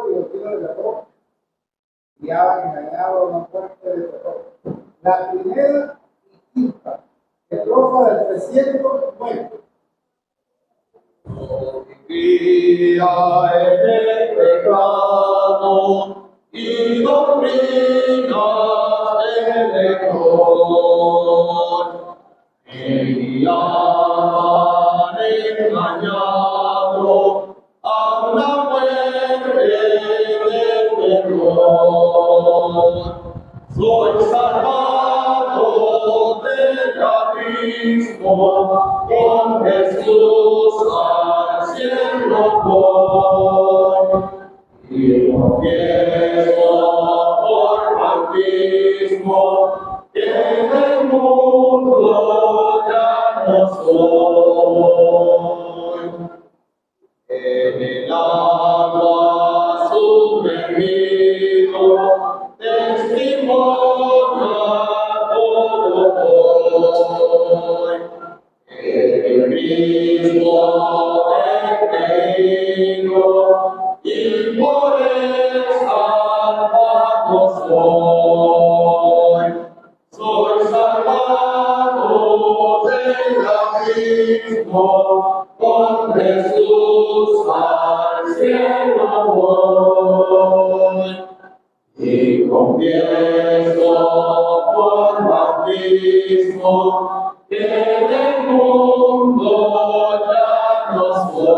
y los hijos de Jacob guiaban engañados a una fuente de terror. La primera y quinta estrofa del 309. Vivía en el pecado y doctrina del error. Habían engañado a una muerte de terror. Soy salvado del abismo, con Jesús al cielo voy. Y confieso por bautismo que en el mundo ya no soy. En el agua sumergido, testimonio a todo doy. En Cristo he creído y por él salvado soy. Soy salvado del abismo, con Jesús al cielo voy. Y confieso por bautismo que en el mundo ya no soy.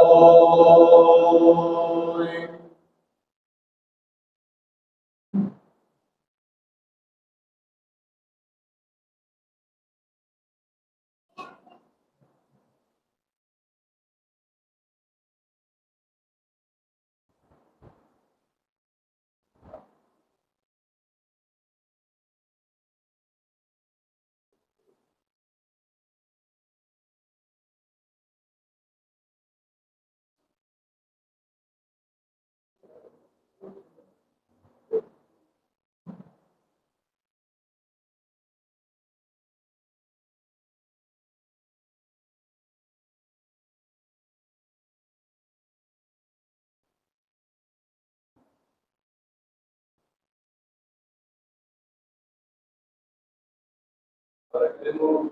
Ahora queremos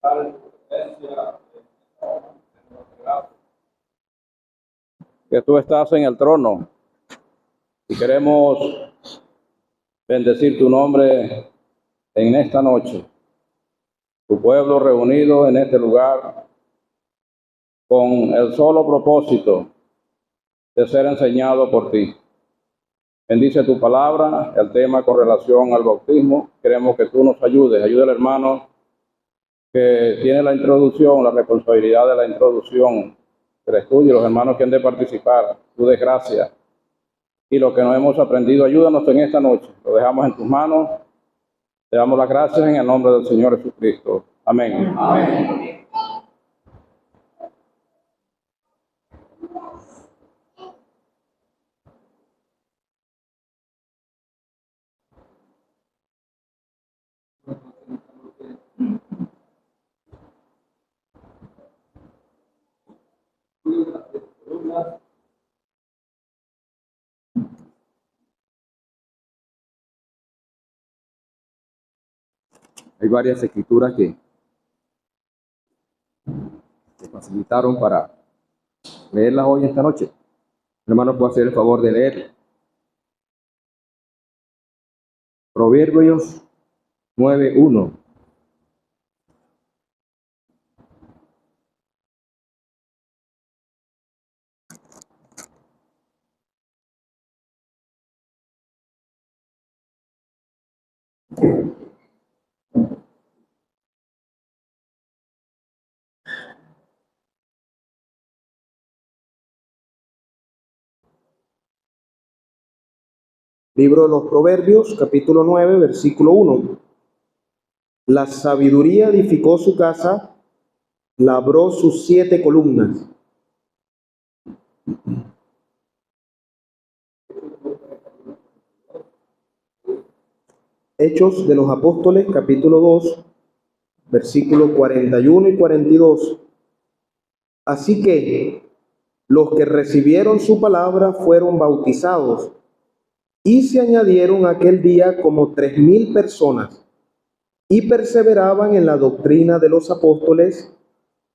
dar tu presencia que tú estás en el trono y queremos bendecir tu nombre en esta noche. Tu pueblo reunido en este lugar con el solo propósito de ser enseñado por ti. Bendice tu palabra, el tema con relación al bautismo. Queremos que tú nos ayudes. Ayuda al hermano que tiene la introducción, la responsabilidad de la introducción del estudio, los hermanos que han de participar. Tú des gracias. Y lo que nos hemos aprendido, ayúdanos en esta noche. Lo dejamos en tus manos. Te damos las gracias en el nombre del Señor Jesucristo. Amén. Amén. Hay varias escrituras que facilitaron para leerlas hoy esta noche. Hermano, ¿puedo hacer el favor de leer? Proverbios 9:1. Libro de los Proverbios, capítulo 9, versículo 1. La sabiduría edificó su casa, labró sus 7 columnas. Hechos de los Apóstoles, capítulo 2, versículos 41 y 42. Así que Los que recibieron su palabra fueron bautizados, y se añadieron aquel día como 3,000 personas, y perseveraban en la doctrina de los apóstoles,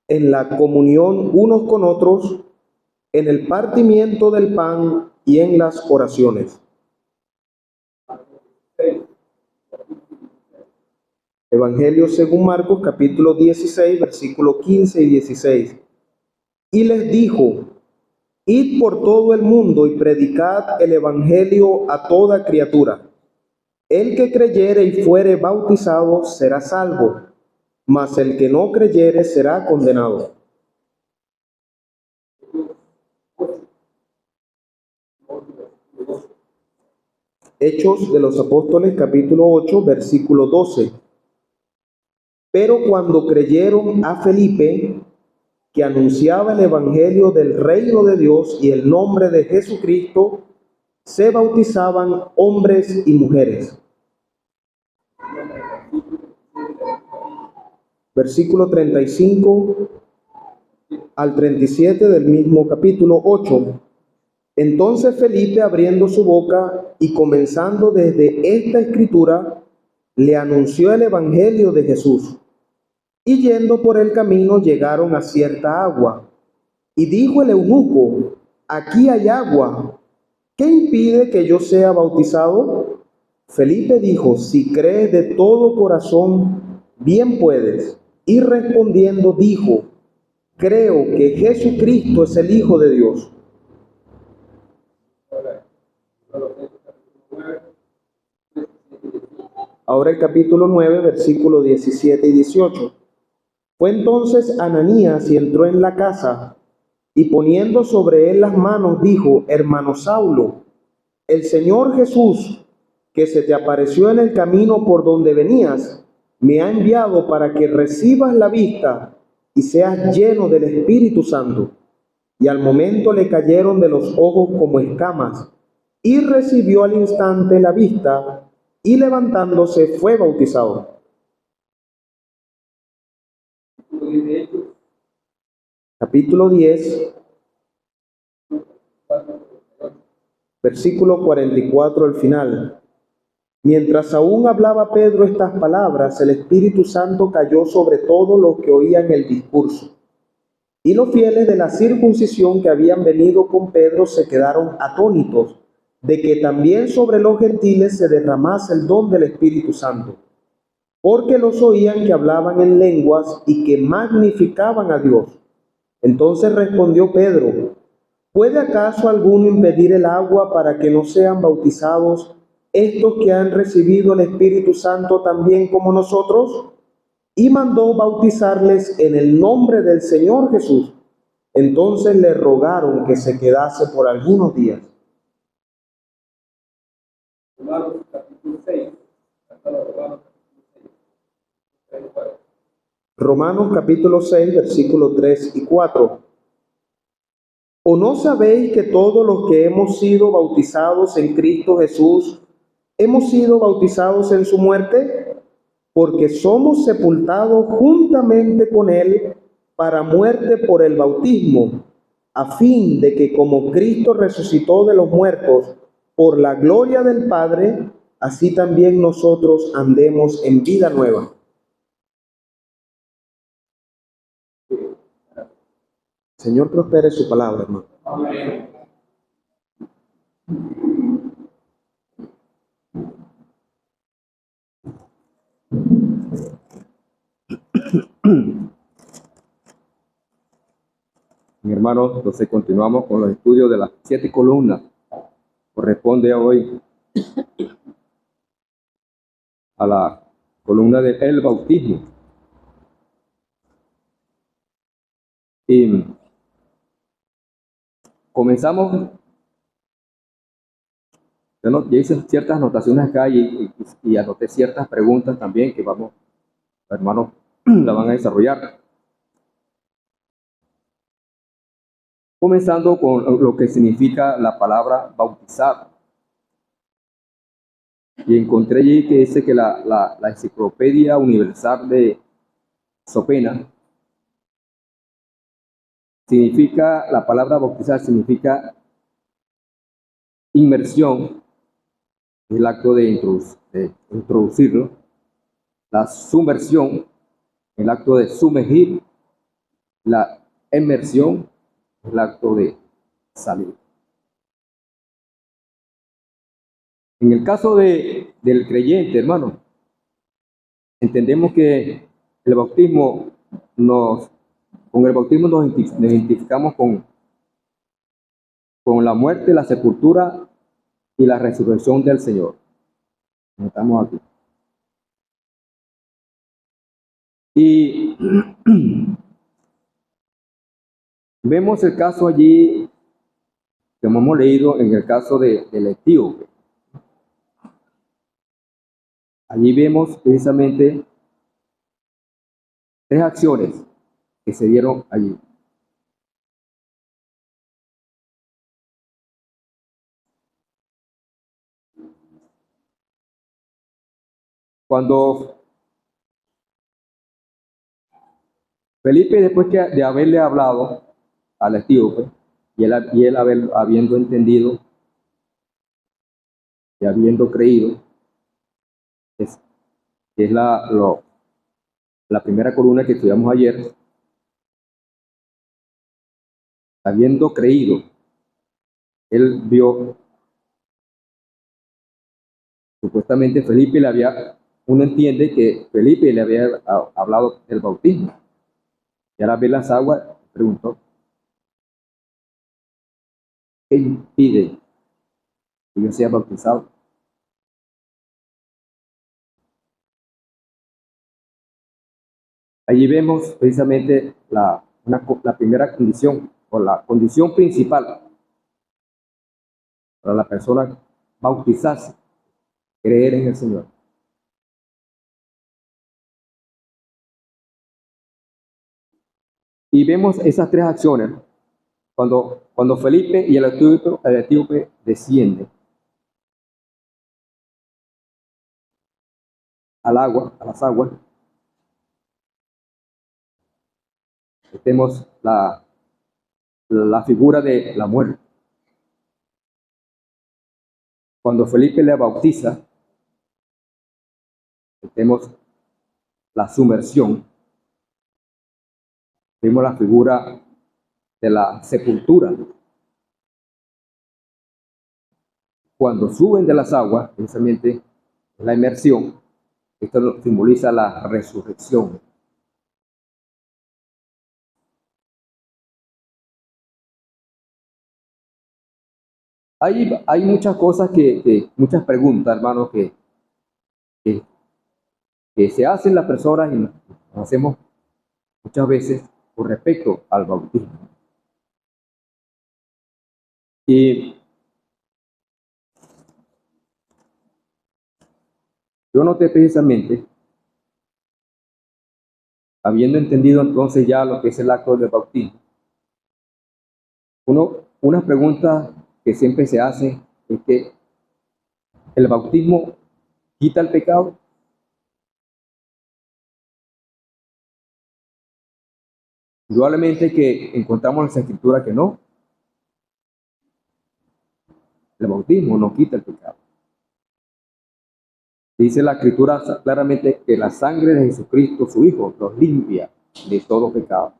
en la comunión unos con otros, en el partimiento del pan y en las oraciones. Evangelio según Marcos, capítulo 16, versículos 15 y 16. Y les dijo: Id por todo el mundo y predicad el evangelio a toda criatura. El que creyere y fuere bautizado será salvo, mas el que no creyere será condenado. Hechos de los Apóstoles, capítulo 8, versículo 12. Pero cuando creyeron a Felipe, que anunciaba el evangelio del reino de Dios y el nombre de Jesucristo, se bautizaban hombres y mujeres. Versículo 35 al 37 del mismo capítulo 8. Entonces Felipe, abriendo su boca y comenzando desde esta escritura, le anunció el evangelio de Jesús. Y yendo por el camino llegaron a cierta agua. Y dijo el eunuco: aquí hay agua, ¿qué impide que yo sea bautizado? Felipe dijo: si crees de todo corazón, bien puedes. Y respondiendo dijo: creo que Jesucristo es el Hijo de Dios. Ahora el capítulo 9, versículos 17 y 18. Fue entonces Ananías y entró en la casa, y poniendo sobre él las manos, dijo: hermano Saulo, el Señor Jesús, que se te apareció en el camino por donde venías, me ha enviado para que recibas la vista y seas lleno del Espíritu Santo. Y al momento le cayeron de los ojos como escamas, y recibió al instante la vista, y levantándose fue bautizado. Capítulo 10, versículo 44 al final. Mientras aún hablaba Pedro estas palabras, el Espíritu Santo cayó sobre todos los que oían el discurso. Y los fieles de la circuncisión que habían venido con Pedro se quedaron atónitos de que también sobre los gentiles se derramase el don del Espíritu Santo, porque los oían que hablaban en lenguas y que magnificaban a Dios. Entonces respondió Pedro: ¿puede acaso alguno impedir el agua para que no sean bautizados estos que han recibido el Espíritu Santo también como nosotros? Y mandó bautizarles en el nombre del Señor Jesús. Entonces le rogaron que se quedase por algunos días. Romanos capítulo 6, versículos 3 y 4. ¿O no sabéis que todos los que hemos sido bautizados en Cristo Jesús, hemos sido bautizados en su muerte? Porque somos sepultados juntamente con Él para muerte por el bautismo, a fin de que como Cristo resucitó de los muertos por la gloria del Padre, así también nosotros andemos en vida nueva. Señor, prospere su palabra, hermano. Amén. Mi hermano, entonces continuamos con los estudios de las 7 columnas. Corresponde hoy a la columna del bautismo. Y comenzamos. Yo hice ciertas anotaciones acá y anoté ciertas preguntas también que vamos, hermanos, la van a desarrollar. Comenzando con lo que significa la palabra bautizar. Y encontré allí que dice que la Enciclopedia Universal de Sopena significa, la palabra bautizar significa inmersión, el acto de introducirlo, la sumersión, el acto de sumergir, la emersión, el acto de salir. En el caso del creyente, hermano, entendemos que el bautismo con el bautismo nos identificamos con la muerte, la sepultura y la resurrección del Señor. Estamos aquí. Y vemos el caso allí, como hemos leído, en el caso del etíope. Allí vemos precisamente 3 acciones que se dieron allí. Cuando Felipe, después de haberle hablado al etíope, y él habiendo entendido y habiendo creído, que es la primera columna que estudiamos ayer, habiendo creído, él vio, supuestamente Felipe uno entiende que Felipe le había hablado del bautismo, y ahora ve las aguas, preguntó, ¿qué impide que yo sea bautizado? Allí vemos precisamente la primera condición, o la condición principal para la persona bautizarse, creer en el Señor. Y vemos esas 3 acciones cuando Felipe y el etíope descienden al agua, a las aguas. Tenemos la figura de la muerte. Cuando Felipe le bautiza, tenemos la sumersión. Vemos la figura de la sepultura. Cuando suben de las aguas, precisamente la inmersión, esto simboliza la resurrección. Hay muchas cosas muchas preguntas, hermanos, que se hacen las personas y nos hacemos muchas veces con respecto al bautismo. Y yo noté precisamente, habiendo entendido entonces ya lo que es el acto del bautismo, una pregunta que siempre se hace es que ¿el bautismo quita el pecado? Indudablemente que encontramos en las escrituras que no. El bautismo no quita el pecado. Dice la escritura claramente que la sangre de Jesucristo, su Hijo, los limpia de todo pecado.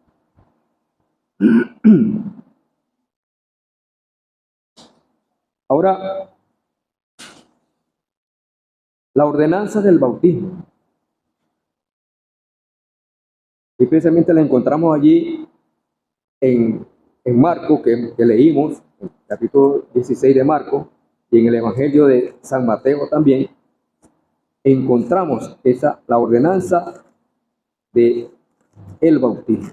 Ahora, la ordenanza del bautismo. Y precisamente la encontramos allí en Marco, que leímos, en el capítulo 16 de Marco, y en el Evangelio de San Mateo también, encontramos la ordenanza de el bautismo.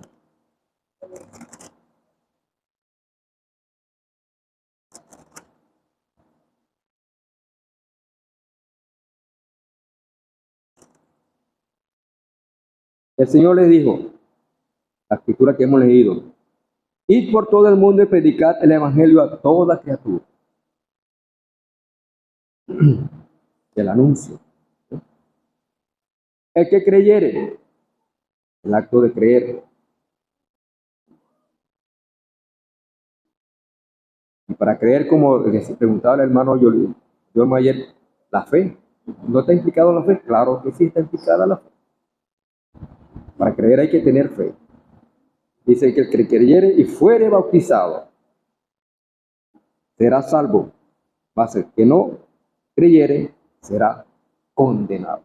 El Señor le dijo, la escritura que hemos leído, id por todo el mundo y predicad el Evangelio a toda criatura. El anuncio. El que creyere, el acto de creer. para creer, como le preguntaba el hermano yo ayer, la fe. ¿No está implicado la fe? Claro que sí está implicada la fe. Para creer hay que tener fe. Dice que el que creyere y fuere bautizado será salvo, mas el que no creyere será condenado.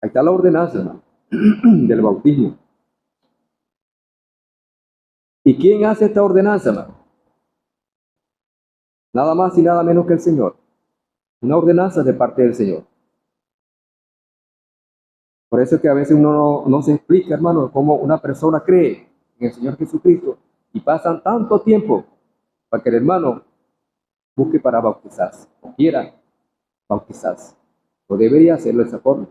Ahí está la ordenanza, hermano, del bautismo. ¿Y quién hace esta ordenanza, hermano? Nada más y nada menos que el Señor. Una ordenanza de parte del Señor. Por eso es que a veces uno no se explica, hermano, cómo una persona cree en el Señor Jesucristo y pasan tanto tiempo para que el hermano busque para bautizarse, o quiera bautizarse. O debería hacerlo de esa forma.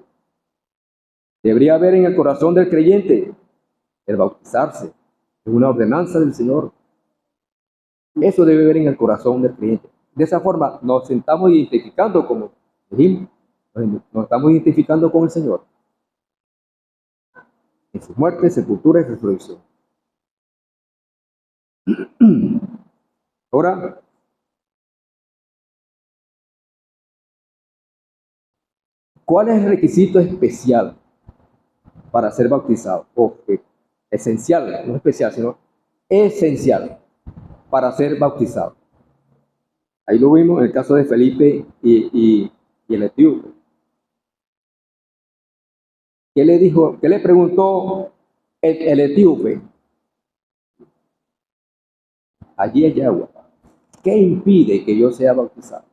Debería haber en el corazón del creyente el bautizarse. Es una ordenanza del Señor. Eso debe haber en el corazón del creyente. De esa forma nos estamos identificando, como dijimos, nos estamos identificando con el Señor. En su muerte, sepultura y resurrección. Ahora, ¿cuál es el requisito especial para ser bautizado? O esencial, no especial, sino esencial para ser bautizado. Ahí lo vimos en el caso de Felipe y el etíope. ¿Qué le dijo? ¿Qué le preguntó el etíope? Allí hay agua. ¿Qué impide que yo sea bautizado?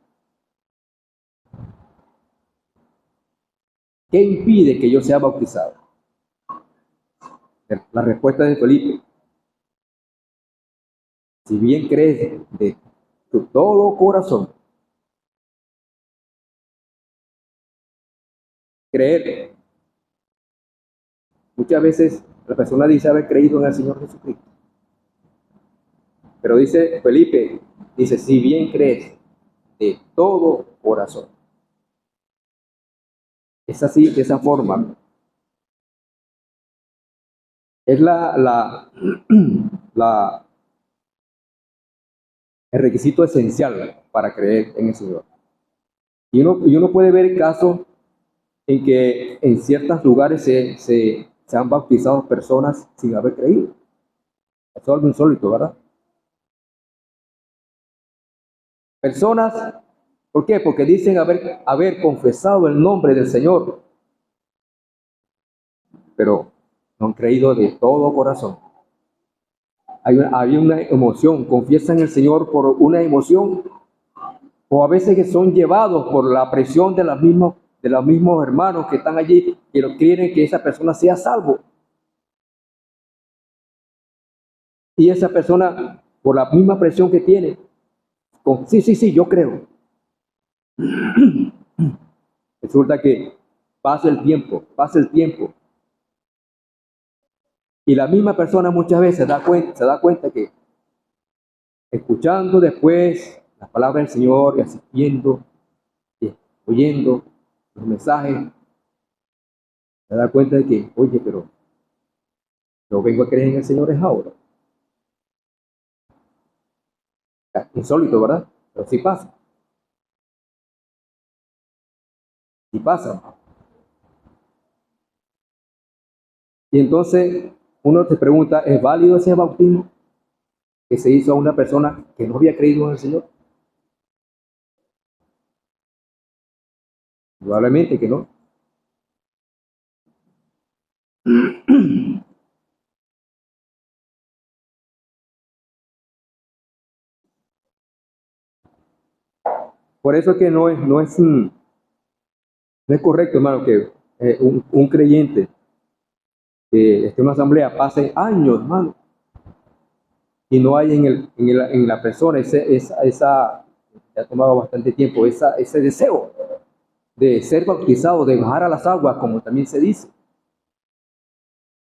¿Qué impide que yo sea bautizado? La respuesta de Felipe: si bien crees de tu todo corazón, creer. Muchas veces la persona dice haber creído en el Señor Jesucristo, pero dice Felipe, dice, si bien crees de todo corazón. Es así, de esa forma. Es el requisito esencial para creer en el Señor. Y uno puede ver casos en que en ciertos lugares se han bautizado personas sin haber creído. Eso es algo insólito, ¿verdad? Personas, ¿por qué? Porque dicen haber confesado el nombre del Señor, pero no han creído de todo corazón. Había una emoción, confiesan el Señor por una emoción, o a veces que son llevados por la presión de los mismos hermanos que están allí, que quieren que esa persona sea salvo. Y esa persona, por la misma presión que tiene, sí, yo creo. Resulta que pasa el tiempo, y la misma persona muchas veces se da cuenta que escuchando después las palabras del Señor y asistiendo, y oyendo los mensajes, se da cuenta de que, oye, pero yo vengo a creer en el Señor es ahora. Insólito, ¿verdad? Pero sí pasa. Sí pasa. Y entonces uno se pregunta, ¿es válido ese bautismo que se hizo a una persona que no había creído en el Señor? Probablemente que no. Por eso que no es correcto, hermano, que un creyente que esté en una asamblea pase años, hermano, y no hay en la persona esa ya ha tomado bastante tiempo, ese deseo de ser bautizado, de bajar a las aguas, como también se dice,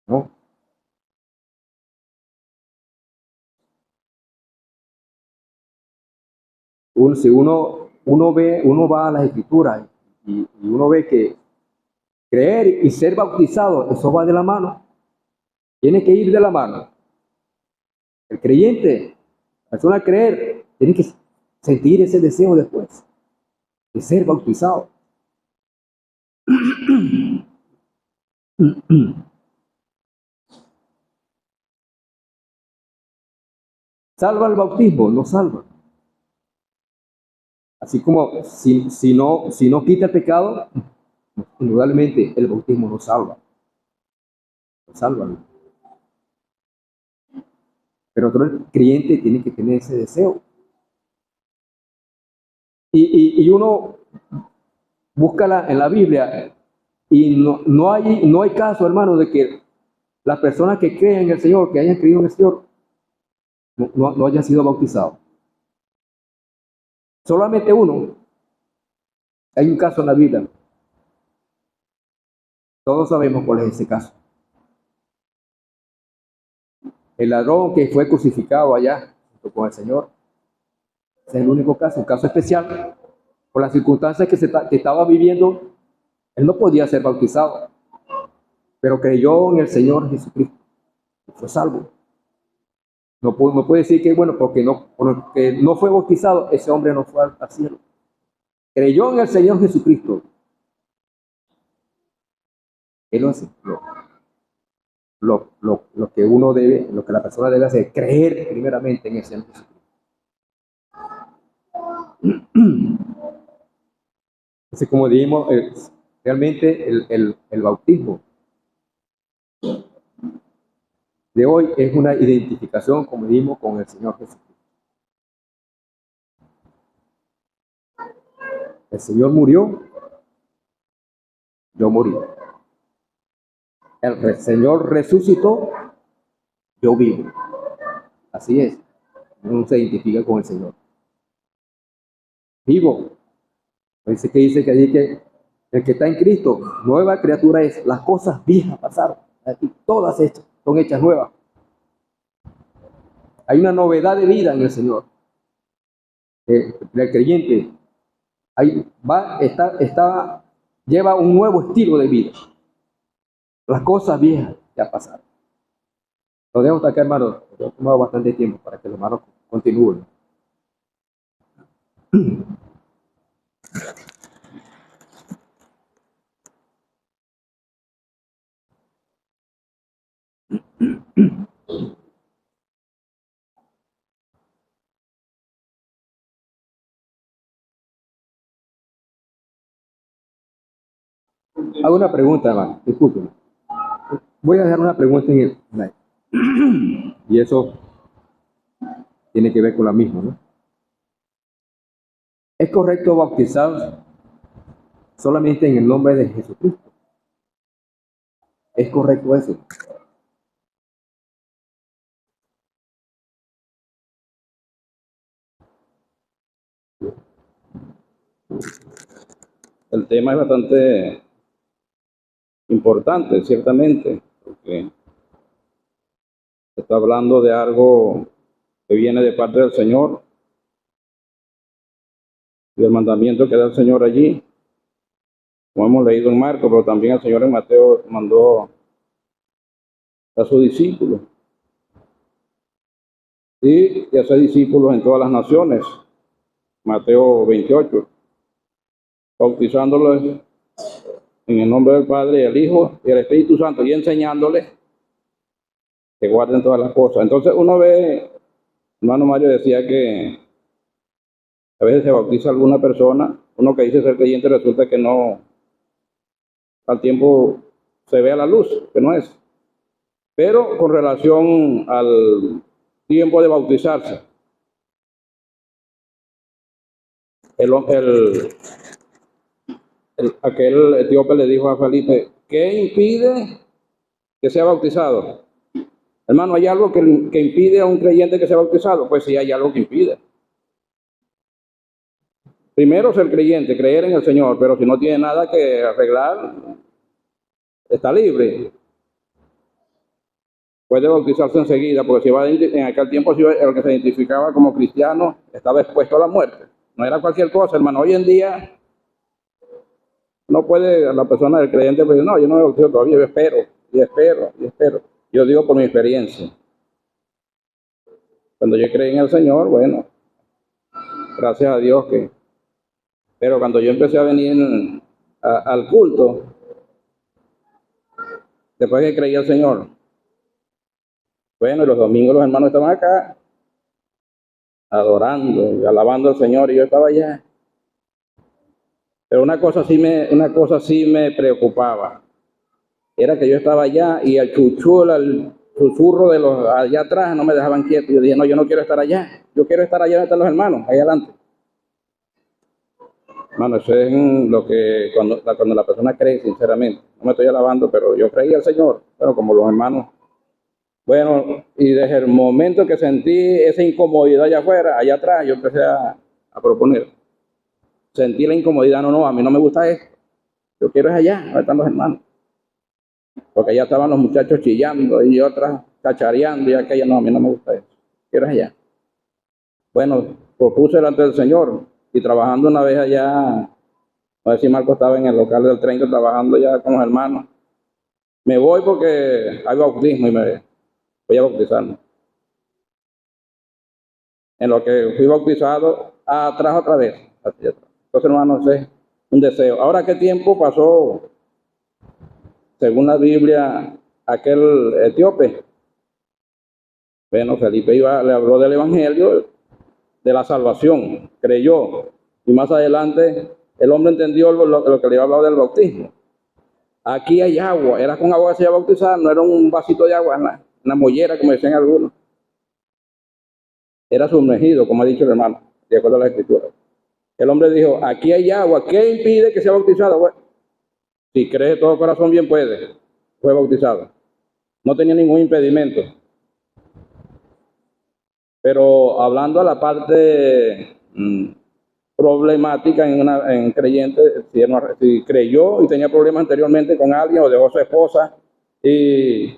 ¿no? Si uno va a las Escrituras y uno ve que creer y ser bautizado, eso va de la mano. Tiene que ir de la mano. El creyente La persona creer tiene que sentir ese deseo después de ser bautizado. ¿Salva el bautismo? No salva. Así como si no quita el pecado, indudablemente el bautismo no salva. No salva. Pero otro creyente tiene que tener ese deseo. Y uno busca en la Biblia y no hay caso, hermano, de que las personas que creen en el Señor, que hayan creído en el Señor, no hayan sido bautizados. Solamente uno. Hay un caso en la Biblia. Todos sabemos cuál es ese caso. El ladrón que fue crucificado allá junto con el Señor. Ese es el único caso, un caso especial. Por las circunstancias que estaba viviendo, él no podía ser bautizado. Pero creyó en el Señor Jesucristo. Y fue salvo. No puede decir que, bueno, porque no fue bautizado, ese hombre no fue al cielo. Creyó en el Señor Jesucristo. Él lo hace. Lo que uno debe, lo que la persona debe hacer, creer primeramente en el Señor Jesucristo. Así como dijimos, realmente el bautismo de hoy es una identificación, como dijimos, con el Señor Jesucristo. El Señor murió, yo morí. El Señor resucitó, yo vivo. Así es. Uno se identifica con el Señor. Vivo. Dice que allí que el que está en Cristo, nueva criatura es. Las cosas viejas pasaron. Aquí todas son hechas nuevas. Hay una novedad de vida en el Señor. El creyente lleva un nuevo estilo de vida. Las cosas viejas ya pasaron. Lo dejo hasta acá, hermano. He tomado bastante tiempo para que los hermanos continúen. Hago una pregunta, hermano. Disculpen. Voy a dejar una pregunta en el slide. Y eso tiene que ver con la misma, ¿no? ¿Es correcto bautizar solamente en el nombre de Jesucristo? ¿Es correcto eso? El tema es bastante importante, ciertamente, porque se está hablando de algo que viene de parte del Señor y el mandamiento que da el Señor allí, como hemos leído en Marcos, pero también el Señor en Mateo mandó a sus discípulos y a hacer discípulos en todas las naciones. Mateo 28, bautizándolos en el nombre del Padre y del Hijo y del Espíritu Santo y enseñándoles que guarden todas las cosas. Entonces uno ve, hermano Mario decía que a veces se bautiza alguna persona, uno que dice ser creyente resulta que no, al tiempo se ve a la luz, que no es. Pero con relación al tiempo de bautizarse, aquel etíope le dijo a Felipe, ¿qué impide que sea bautizado? Hermano, ¿hay algo que impide a un creyente que sea bautizado? Pues sí, hay algo que impide. Primero, ser creyente, creer en el Señor, pero si no tiene nada que arreglar, está libre. Puede bautizarse enseguida, porque si va en aquel tiempo el que se identificaba como cristiano estaba expuesto a la muerte. No era cualquier cosa, hermano. Hoy en día no puede la persona del creyente decir, no, yo no me bautizo todavía, yo espero, y espero, y espero. Yo digo por mi experiencia. Cuando yo creí en el Señor, bueno, gracias a Dios que... Pero cuando yo empecé a venir al culto, después que creí al Señor, bueno, y los domingos los hermanos estaban acá, adorando y alabando al Señor, y yo estaba allá. Pero una cosa sí me preocupaba. Era que yo estaba allá y el chuchul, el susurro de los allá atrás no me dejaban quieto. Yo dije, no, yo no quiero estar allá. Yo quiero estar allá donde están los hermanos, ahí adelante. Hermano, eso es lo que cuando la persona cree, sinceramente. No me estoy alabando, pero yo creí al Señor. Pero como los hermanos. Bueno, y desde el momento que sentí esa incomodidad allá afuera, allá atrás, yo empecé a proponer. Sentí la incomodidad, no, a mí no me gusta esto. Yo quiero es allá, donde están los hermanos. Porque allá estaban los muchachos chillando y otras cachareando y aquella, no, a mí no me gusta eso. Quiero es allá. Bueno, propuse delante del Señor y trabajando una vez allá, a ver si Marco estaba en el local del 30 trabajando ya con los hermanos. Me voy porque hay bautismo y me voy a bautizarme. En lo que fui bautizado, atrás otra vez. Entonces, hermanos, es un deseo. Ahora, ¿qué tiempo pasó? Según la Biblia, aquel etíope. Bueno, Felipe le habló del Evangelio, de la salvación, creyó. Y más adelante, el hombre entendió lo que le había hablado del bautismo. Aquí hay agua, era con agua que se iba a bautizar, no era un vasito de agua, una mollera, como decían algunos. Era sumergido, como ha dicho el hermano, de acuerdo a la Escritura. El hombre dijo, aquí hay agua, ¿qué impide que sea bautizado? Bueno, si cree de todo corazón, bien puede. Fue bautizado. No tenía ningún impedimento. Pero hablando a la parte problemática en creyente, si creyó y tenía problemas anteriormente con alguien o dejó a su esposa y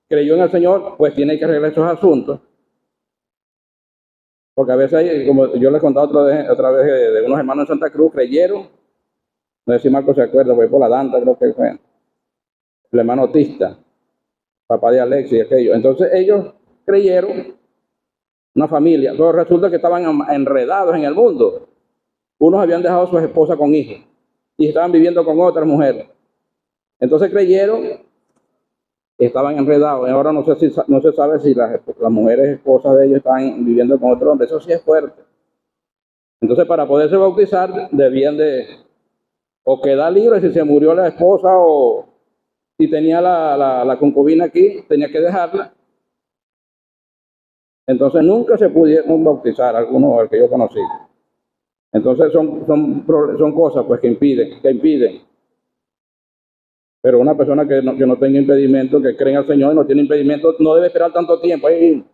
creyó en el Señor, pues tiene que arreglar esos asuntos. Porque a veces hay, como yo les he contado otra vez de unos hermanos en Santa Cruz, creyeron, no sé si Marco se acuerda, fue por la Danta, creo que fue, el hermano Tista, papá de Alexis y aquello. Entonces ellos creyeron, una familia, pero resulta que estaban enredados en el mundo. Unos habían dejado a sus esposas con hijos y estaban viviendo con otras mujeres. Entonces creyeron, estaban enredados. Y ahora no se sabe si las mujeres esposas de ellos estaban viviendo con otro hombre. Eso sí es fuerte. Entonces, para poderse bautizar, debían de o quedar libres si se murió la esposa o si tenía la concubina aquí, tenía que dejarla. Entonces, nunca se pudieron bautizar, algunos al que yo conocí. Entonces, son cosas pues que impiden. Pero una persona que no tenga impedimento, que cree en el Señor y no tiene impedimento, no debe esperar tanto tiempo. Ahí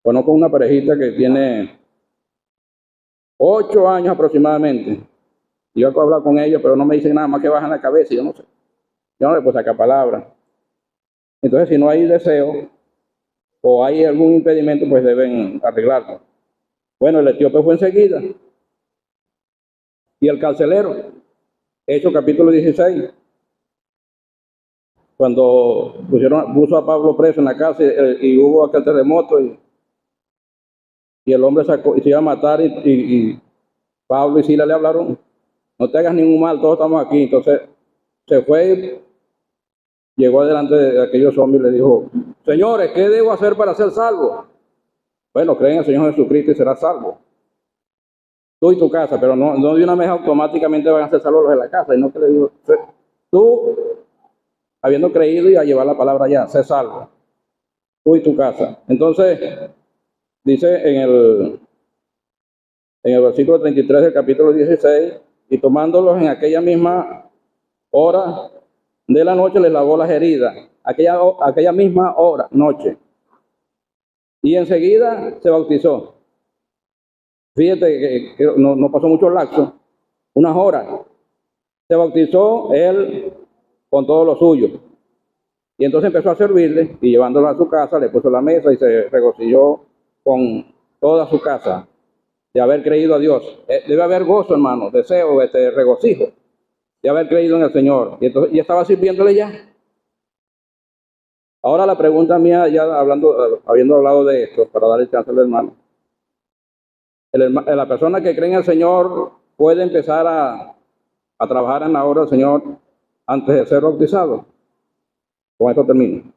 conozco una parejita que tiene 8 años aproximadamente. Yo acabo de hablar con ellos, pero no me dicen nada más que bajan la cabeza y yo no sé. Yo no le puedo sacar palabras. Entonces, si no hay deseo o hay algún impedimento, pues deben arreglarlo. Bueno, el etíope fue enseguida. Y el carcelero, Hechos capítulo 16, cuando puso a Pablo preso en la cárcel y hubo aquel terremoto y el hombre sacó y se iba a matar y Pablo y Silas le hablaron, no te hagas ningún mal, todos estamos aquí. Entonces se fue, llegó delante de aquellos hombres y le dijo, señores, ¿qué debo hacer para ser salvo? Bueno, creen en el Señor Jesucristo y serás salvo. Tú y tu casa, pero no de una vez automáticamente van a ser salvos los de la casa, sino que le digo, tú, habiendo creído y a llevar la palabra allá, sé salvo. Tú y tu casa. Entonces, dice en el versículo 33 del capítulo 16, y tomándolos en aquella misma hora de la noche les lavó las heridas, aquella misma hora, noche. Y enseguida se bautizó. Fíjate que no pasó mucho lapso, unas horas. Se bautizó él con todo lo suyo. Y entonces empezó a servirle y llevándolo a su casa, le puso la mesa y se regocijó con toda su casa de haber creído a Dios. Debe haber gozo, hermano, deseo, regocijo de haber creído en el Señor. Y entonces ya estaba sirviéndole ya. Ahora la pregunta mía, ya habiendo hablado de esto, para darle chance al hermano. La persona que cree en el Señor puede empezar a trabajar en la obra del Señor antes de ser bautizado. Con esto termino.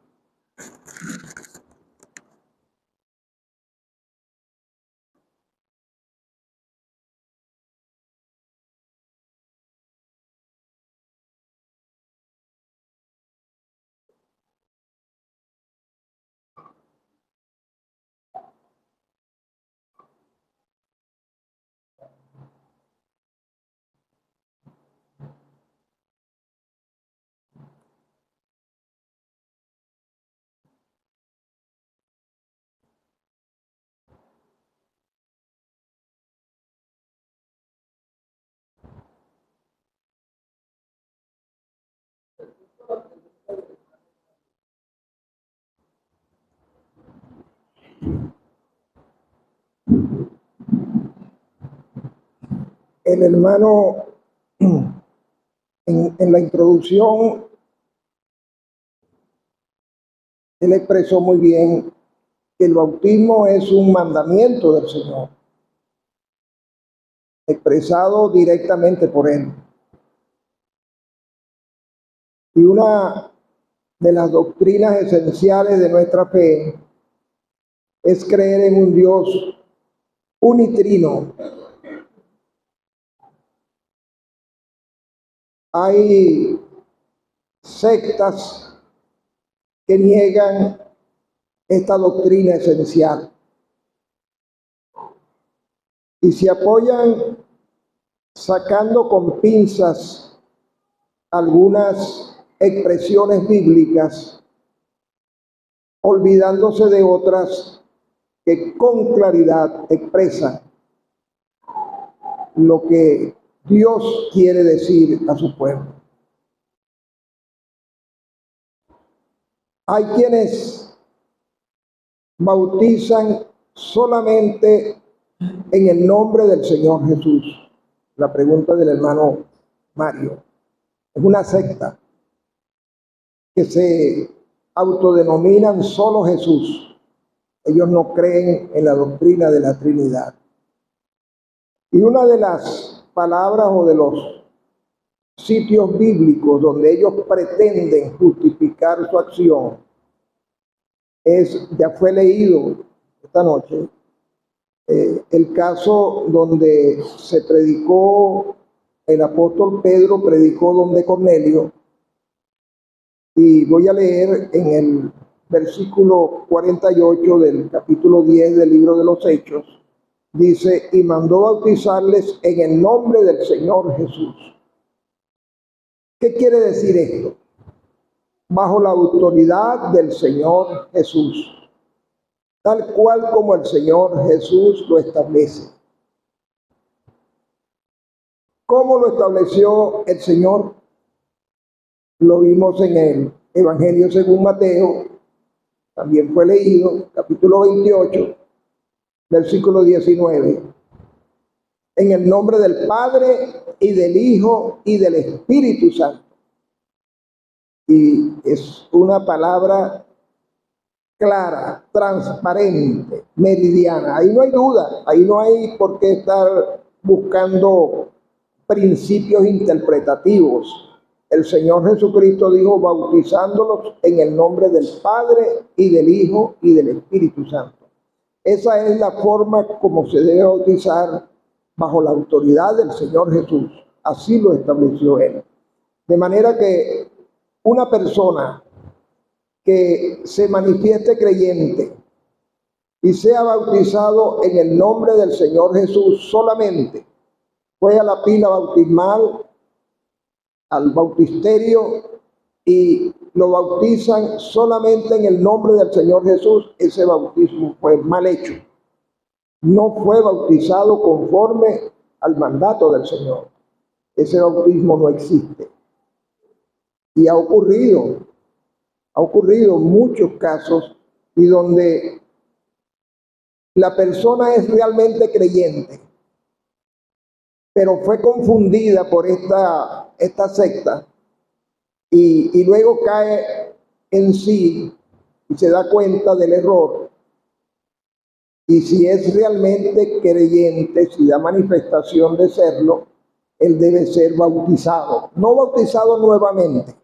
El hermano en la introducción, él expresó muy bien que el bautismo es un mandamiento del Señor, expresado directamente por él. Y una de las doctrinas esenciales de nuestra fe es creer en un Dios unitrino. Hay sectas que niegan esta doctrina esencial y se apoyan sacando con pinzas algunas expresiones bíblicas, olvidándose de otras que con claridad expresan lo que Dios quiere decir a su pueblo. Hay quienes bautizan solamente en el nombre del Señor Jesús. La pregunta del hermano Mario. Es una secta que se autodenominan solo Jesús. Ellos no creen en la doctrina de la Trinidad. Y una de las palabras o de los sitios bíblicos donde ellos pretenden justificar su acción ya fue leído esta noche, el caso donde se predicó, el apóstol Pedro predicó donde Cornelio, y voy a leer en el versículo 48 del capítulo 10 del libro de los Hechos. Dice, y mandó bautizarles en el nombre del Señor Jesús. ¿Qué quiere decir esto? Bajo la autoridad del Señor Jesús, tal cual como el Señor Jesús lo establece. ¿Cómo lo estableció el Señor? Lo vimos en el Evangelio según Mateo, también fue leído, capítulo 28, versículo 19. En el nombre del Padre y del Hijo y del Espíritu Santo. Y es una palabra clara, transparente, meridiana. Ahí no hay duda, ahí no hay por qué estar buscando principios interpretativos. El Señor Jesucristo dijo, bautizándolos en el nombre del Padre y del Hijo y del Espíritu Santo. Esa es la forma como se debe bautizar bajo la autoridad del Señor Jesús. Así lo estableció Él. De manera que una persona que se manifieste creyente y sea bautizado en el nombre del Señor Jesús solamente, fue a la pila bautismal, al bautisterio, y lo bautizan solamente en el nombre del Señor Jesús, ese bautismo fue mal hecho. No fue bautizado conforme al mandato del Señor. Ese bautismo no existe. Y ha ocurrido muchos casos y donde la persona es realmente creyente, pero fue confundida por esta secta y luego cae en sí y se da cuenta del error, y si es realmente creyente, si da manifestación de serlo, él debe ser bautizado, no bautizado nuevamente,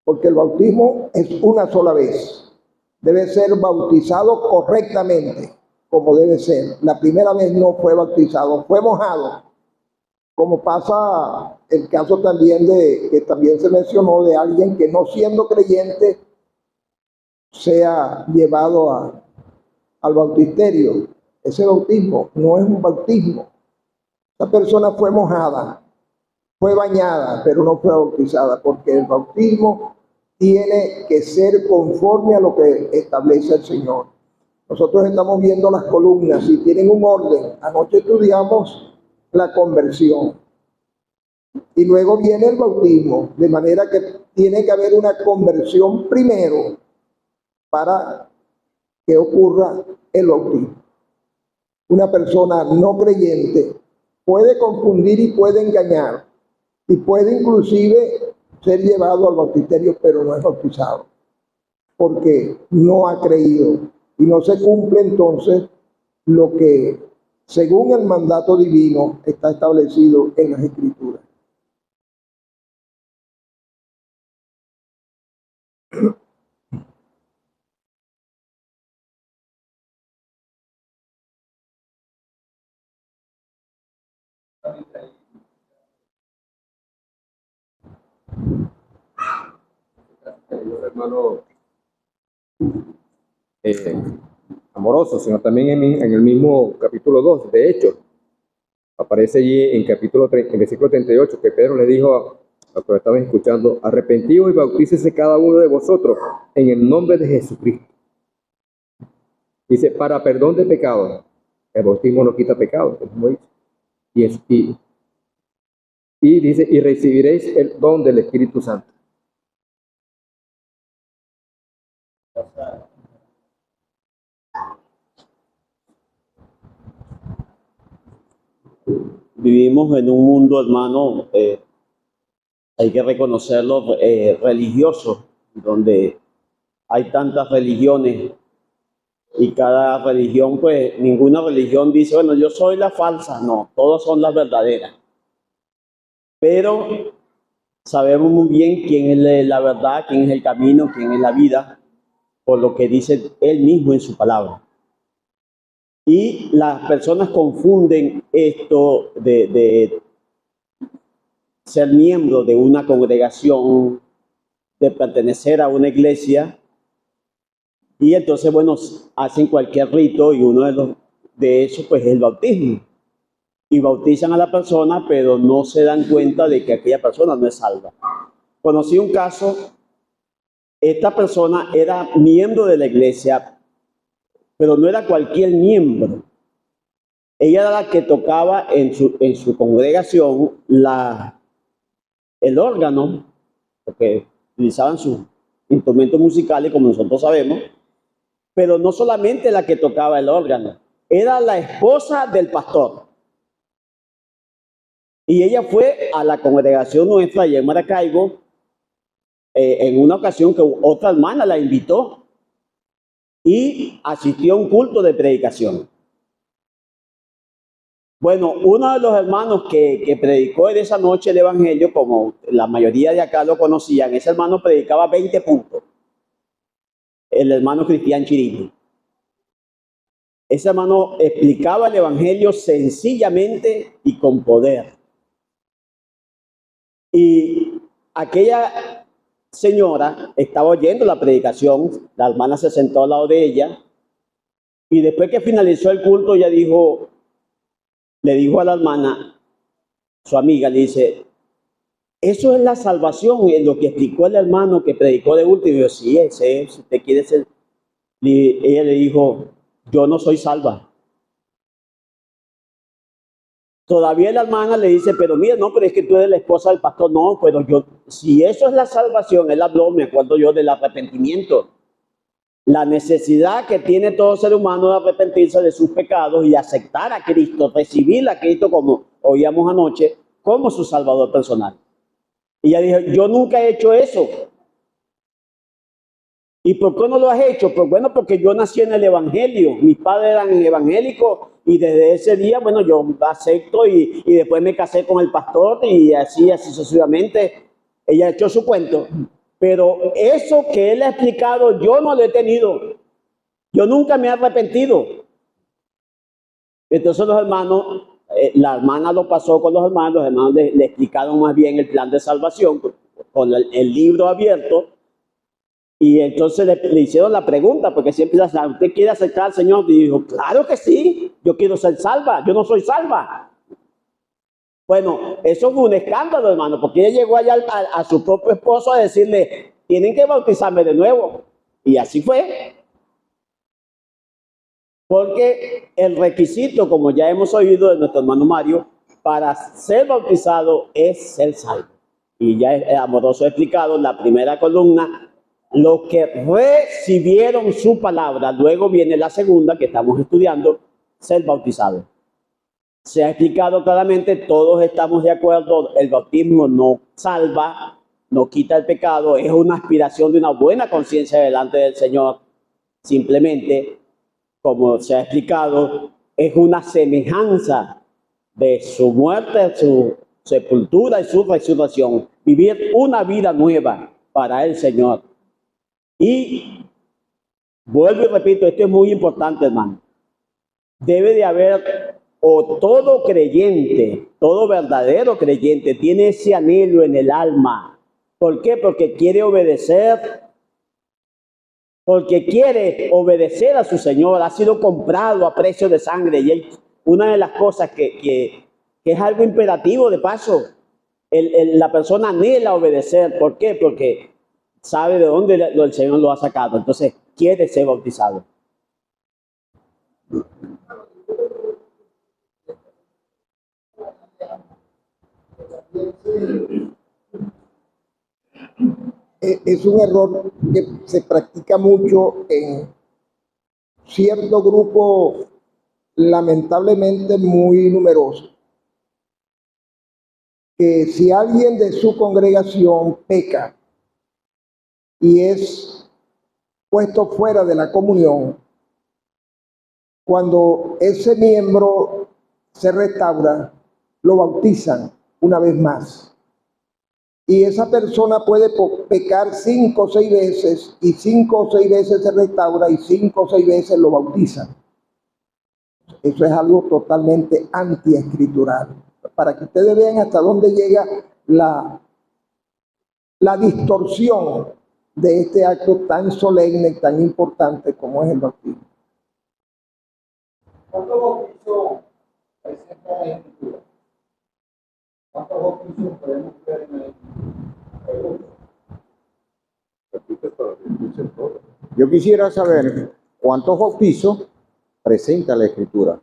porque el bautismo es una sola vez. Debe ser bautizado correctamente, como debe ser. La primera vez no fue bautizado, fue mojado, como pasa el caso también que también se mencionó de alguien que no siendo creyente sea llevado al bautisterio. Ese bautismo no es un bautismo. Esa persona fue mojada, fue bañada, pero no fue bautizada, porque el bautismo tiene que ser conforme a lo que establece el Señor. Nosotros estamos viendo las columnas y tienen un orden. Anoche estudiamos la conversión y luego viene el bautismo, de manera que tiene que haber una conversión primero para que ocurra el bautismo. Una persona no creyente puede confundir y puede engañar y puede inclusive ser llevado al bautisterio, pero no es bautizado, porque no ha creído y no se cumple entonces lo que según el mandato divino está establecido en las Escrituras. Los hermanos amorosos, sino también en el mismo capítulo 2, de hecho, aparece allí en en versículo 38, que Pedro le dijo a los que lo estaban escuchando: arrepentíos y bautícese cada uno de vosotros en el nombre de Jesucristo. Dice, para perdón de pecados. El bautismo no quita pecados, como dice. Y dice, y recibiréis el don del Espíritu Santo. Vivimos en un mundo, hermano, hay que reconocerlo, religioso, donde hay tantas religiones y cada religión, pues ninguna religión dice, bueno, yo soy la falsa, no, todas son las verdaderas. Pero sabemos muy bien quién es la verdad, quién es el camino, quién es la vida, por lo que dice él mismo en su palabra. Y las personas confunden esto de ser miembro de una congregación, de pertenecer a una iglesia, y entonces, bueno, hacen cualquier rito y uno de esos, pues, es el bautismo. Y bautizan a la persona, pero no se dan cuenta de que aquella persona no es salva. Conocí un caso, esta persona era miembro de la iglesia, pero no era cualquier miembro. Ella era la que tocaba en su congregación el órgano, porque utilizaban sus instrumentos musicales, como nosotros sabemos, pero no solamente la que tocaba el órgano, era la esposa del pastor. Y ella fue a la congregación nuestra allá en Maracaibo, en una ocasión que otra hermana la invitó y asistió a un culto de predicación. Bueno, uno de los hermanos que predicó en esa noche el evangelio, como la mayoría de acá lo conocían, ese hermano predicaba 20 puntos. El hermano Cristian Chirino. Ese hermano explicaba el evangelio sencillamente y con poder. Y aquella señora estaba oyendo la predicación, la hermana se sentó al lado de ella, y después que finalizó el culto, ella le dijo a la hermana, su amiga, le dice, eso es la salvación, es lo que explicó el hermano que predicó de último. Y yo, sí, ese, si usted quiere ser. Y ella le dijo, yo no soy salva. Todavía la hermana le dice, pero mira, no, pero es que tú eres la esposa del pastor. No, pero yo, si eso es la salvación, él habló, me acuerdo yo, del arrepentimiento. La necesidad que tiene todo ser humano de arrepentirse de sus pecados y aceptar a Cristo, recibir a Cristo, como oíamos anoche, como su salvador personal. Y ella dijo, yo nunca he hecho eso. ¿Y por qué no lo has hecho? Pues bueno, porque yo nací en el Evangelio, mis padres eran evangélicos y desde ese día, bueno, yo acepto y después me casé con el pastor y así sucesivamente. Ella echó su cuento, pero eso que él ha explicado yo no lo he tenido, yo nunca me he arrepentido. Entonces los hermanos, la hermana lo pasó con los hermanos le explicaron más bien el plan de salvación con el libro abierto. Y entonces le hicieron la pregunta, porque siempre dice, ¿usted quiere aceptar al Señor? Y dijo, claro que sí, yo quiero ser salva, yo no soy salva. Bueno, eso fue un escándalo, hermano, porque ella llegó allá a su propio esposo a decirle, tienen que bautizarme de nuevo. Y así fue. Porque el requisito, como ya hemos oído de nuestro hermano Mario, para ser bautizado es ser salvo. Y ya Amoroso ha explicado en la primera columna, los que recibieron su palabra, luego viene la segunda que estamos estudiando, ser bautizado. Se ha explicado claramente, todos estamos de acuerdo, el bautismo no salva, no quita el pecado, es una aspiración de una buena conciencia delante del Señor. Simplemente, como se ha explicado, es una semejanza de su muerte, su sepultura y su resurrección. Vivir una vida nueva para el Señor. Y vuelvo y repito, esto es muy importante, hermano. Debe de haber, o todo creyente, todo verdadero creyente, tiene ese anhelo en el alma. ¿Por qué? Porque quiere obedecer. Porque quiere obedecer a su Señor. Ha sido comprado a precio de sangre. Y una de las cosas que es algo imperativo de paso, la persona anhela obedecer. ¿Por qué? Porque sabe de dónde el Señor lo ha sacado. Entonces, quiere ser bautizado. Es un error que se practica mucho en cierto grupo, lamentablemente muy numeroso, que si alguien de su congregación peca y es puesto fuera de la comunión, cuando ese miembro se restaura, lo bautizan una vez más. Y esa persona puede pecar 5 o 6 veces, y 5 o 6 veces se restaura, y 5 o 6 veces lo bautizan. Eso es algo totalmente antiescritural. Para que ustedes vean hasta dónde llega la distorsión de este acto tan solemne y tan importante como es el bautismo. ¿Cuántos bautizos presentan en la Escritura? ¿Cuántos bautizos podemos ver en la Escritura? Yo quisiera saber cuántos bautizos presenta la Escritura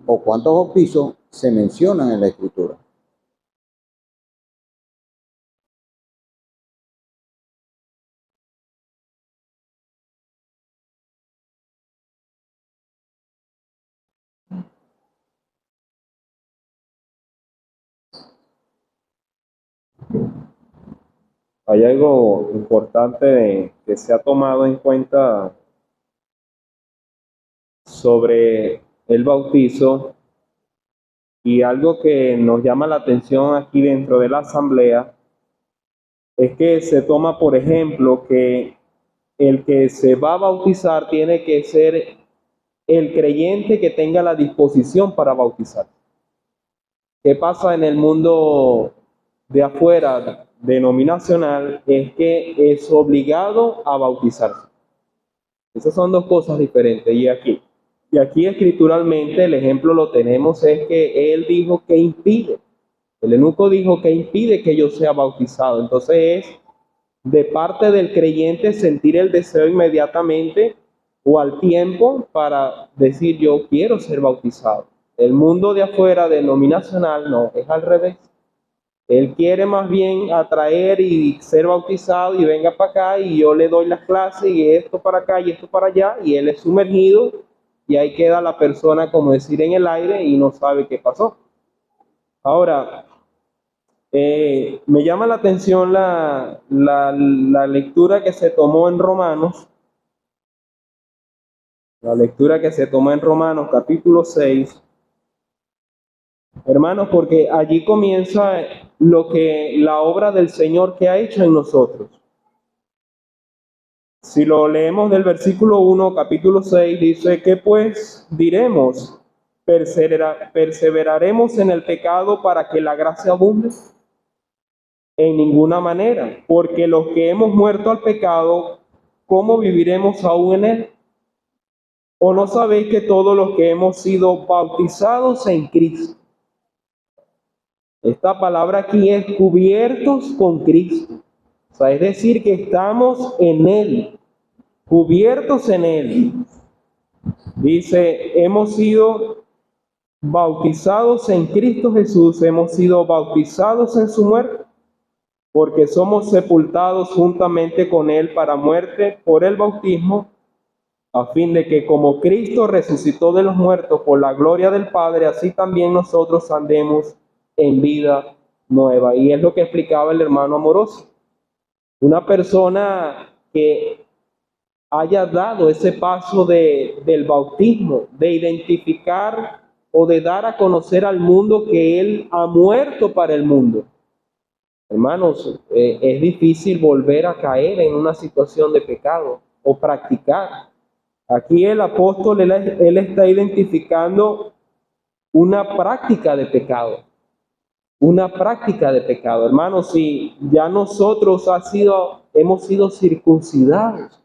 o cuántos bautizos se mencionan en la Escritura. Hay algo importante que se ha tomado en cuenta sobre el bautizo y algo que nos llama la atención aquí dentro de la asamblea es que se toma, por ejemplo, que el que se va a bautizar tiene que ser el creyente que tenga la disposición para bautizar. ¿Qué pasa en el mundo de afuera denominacional? Es que es obligado a bautizarse. Esas son dos cosas diferentes. Y aquí escrituralmente el ejemplo lo tenemos, es que él dijo que impide. El eunuco dijo que impide que yo sea bautizado. Entonces es de parte del creyente sentir el deseo inmediatamente o al tiempo para decir yo quiero ser bautizado. El mundo de afuera denominacional no, es al revés. Él quiere más bien atraer y ser bautizado y venga para acá y yo le doy las clases y esto para acá y esto para allá y él es sumergido y ahí queda la persona como decir en el aire y no sabe qué pasó. Ahora, Me llama la atención la lectura que se tomó en Romanos, la lectura que se tomó en Romanos capítulo 6, hermanos, porque allí comienza la obra del Señor que ha hecho en nosotros. Si lo leemos del versículo 1, capítulo 6, dice, ¿qué pues diremos? ¿Perseveraremos en el pecado para que la gracia abunde? En ninguna manera, porque los que hemos muerto al pecado, ¿cómo viviremos aún en él? ¿O no sabéis que todos los que hemos sido bautizados en Cristo? Esta palabra aquí es cubiertos con Cristo. O sea, es decir, que estamos en Él, cubiertos en Él. Dice, hemos sido bautizados en Cristo Jesús, hemos sido bautizados en su muerte, porque somos sepultados juntamente con Él para muerte por el bautismo, a fin de que como Cristo resucitó de los muertos por la gloria del Padre, así también nosotros andemos en vida nueva. Y es lo que explicaba el hermano Amoroso. Una persona que haya dado ese paso del bautismo, de identificar o de dar a conocer al mundo que Él ha muerto para el mundo. Hermanos, es difícil volver a caer en una situación de pecado o practicar. Aquí el apóstol, él está identificando una práctica de pecado. Una práctica de pecado. Hermanos, si ya nosotros hemos sido circuncidados,